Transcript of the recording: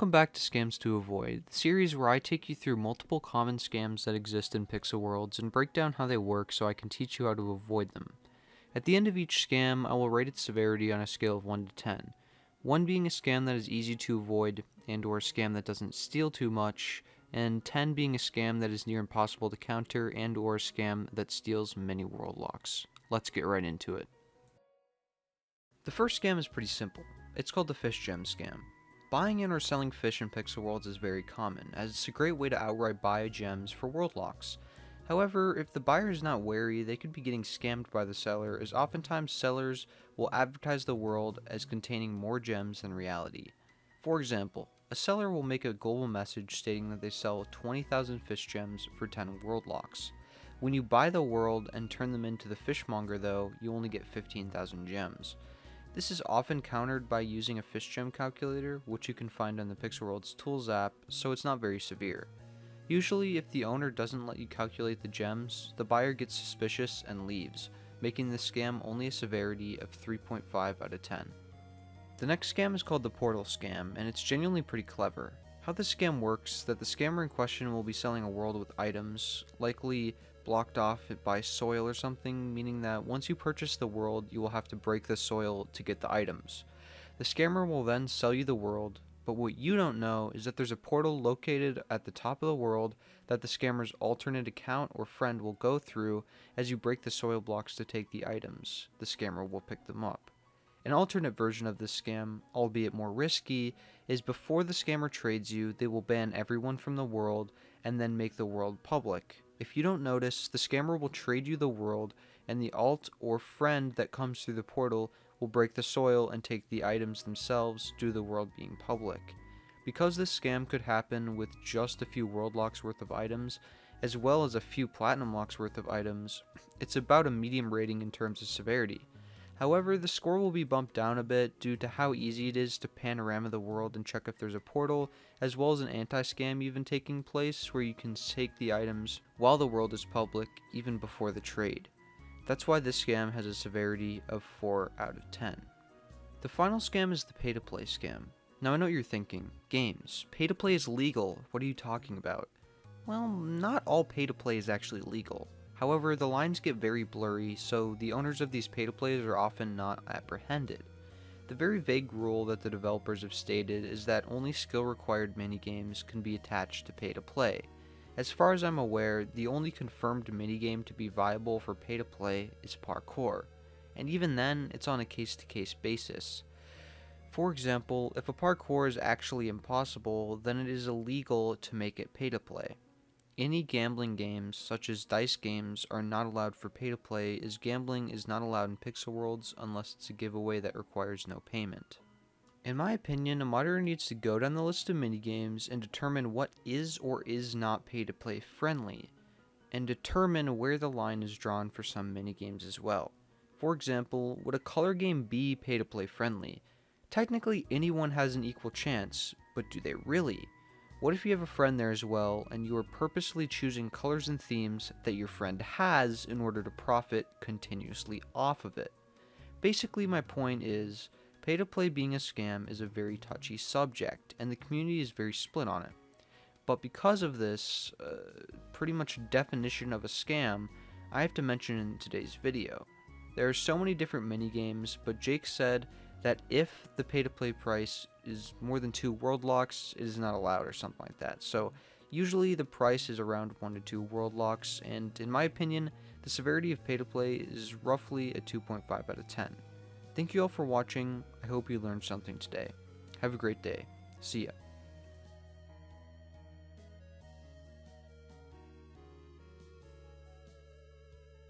Welcome back to Scams to Avoid, the series where I take you through multiple common scams that exist in Pixel Worlds and break down how they work so I can teach you how to avoid them. At the end of each scam, I will rate its severity on a scale of 1 to 10. 1 being a scam that is easy to avoid and or a scam that doesn't steal too much, and 10 being a scam that is near impossible to counter and or a scam that steals many world locks. Let's get right into it. The first scam is pretty simple. It's called the Fish Gem Scam. Buying and or selling fish in Pixel Worlds is very common, as it's a great way to outright buy gems for world locks. However, if the buyer is not wary, they could be getting scammed by the seller, as oftentimes sellers will advertise the world as containing more gems than reality. For example, a seller will make a global message stating that they sell 20,000 fish gems for 10 world locks. When you buy the world and turn them into the fishmonger though, you only get 15,000 gems. This is often countered by using a fish gem calculator, which you can find on the Pixel Worlds Tools app, so it's not very severe. Usually, if the owner doesn't let you calculate the gems, the buyer gets suspicious and leaves, making the scam only a severity of 3.5 out of 10. The next scam is called the Portal Scam, and it's genuinely pretty clever. How this scam works is that the scammer in question will be selling a world with items, likely blocked off by soil or something, meaning that once you purchase the world, you will have to break the soil to get the items. The scammer will then sell you the world, but what you don't know is that there's a portal located at the top of the world that the scammer's alternate account or friend will go through as you break the soil blocks to take the items. The scammer will pick them up. An alternate version of this scam, albeit more risky, is before the scammer trades you, they will ban everyone from the world and then make the world public. If you don't notice, the scammer will trade you the world, and the alt or friend that comes through the portal will break the soil and take the items themselves due to the world being public. Because this scam could happen with just a few world locks worth of items, as well as a few platinum locks worth of items, it's about a medium rating in terms of severity. However, the score will be bumped down a bit due to how easy it is to panorama the world and check if there's a portal, as well as an anti-scam even taking place where you can take the items while the world is public, even before the trade. That's why this scam has a severity of 4 out of 10. The final scam is the pay-to-play scam. Now I know what you're thinking, games, pay-to-play is legal, what are you talking about? Well, not all pay-to-play is actually legal. However, the lines get very blurry, so the owners of these pay-to-plays are often not apprehended. The very vague rule that the developers have stated is that only skill-required minigames can be attached to pay-to-play. As far as I'm aware, the only confirmed minigame to be viable for pay-to-play is parkour, and even then, it's on a case-to-case basis. For example, if a parkour is actually impossible, then it is illegal to make it pay-to-play. Any gambling games, such as dice games, are not allowed for pay-to-play, as gambling is not allowed in Pixel Worlds unless it's a giveaway that requires no payment. In my opinion, a moderator needs to go down the list of minigames and determine what is or is not pay-to-play friendly, and determine where the line is drawn for some minigames as well. For example, would a color game be pay-to-play friendly? Technically, anyone has an equal chance, but do they really? What if you have a friend there as well, and you are purposely choosing colors and themes that your friend has in order to profit continuously off of it? Basically, my point is, pay-to-play being a scam is a very touchy subject, and the community is very split on it. But because of this, pretty much definition of a scam, I have to mention in today's video. There are so many different minigames, but Jake said that if the pay-to-play price is more than 2 world locks, it is not allowed or something like that. So usually the price is around 1 to 2 world locks, and in my opinion, the severity of pay-to-play is roughly a 2.5 out of 10. Thank you all for watching. I hope you learned something today. Have a great day. See ya.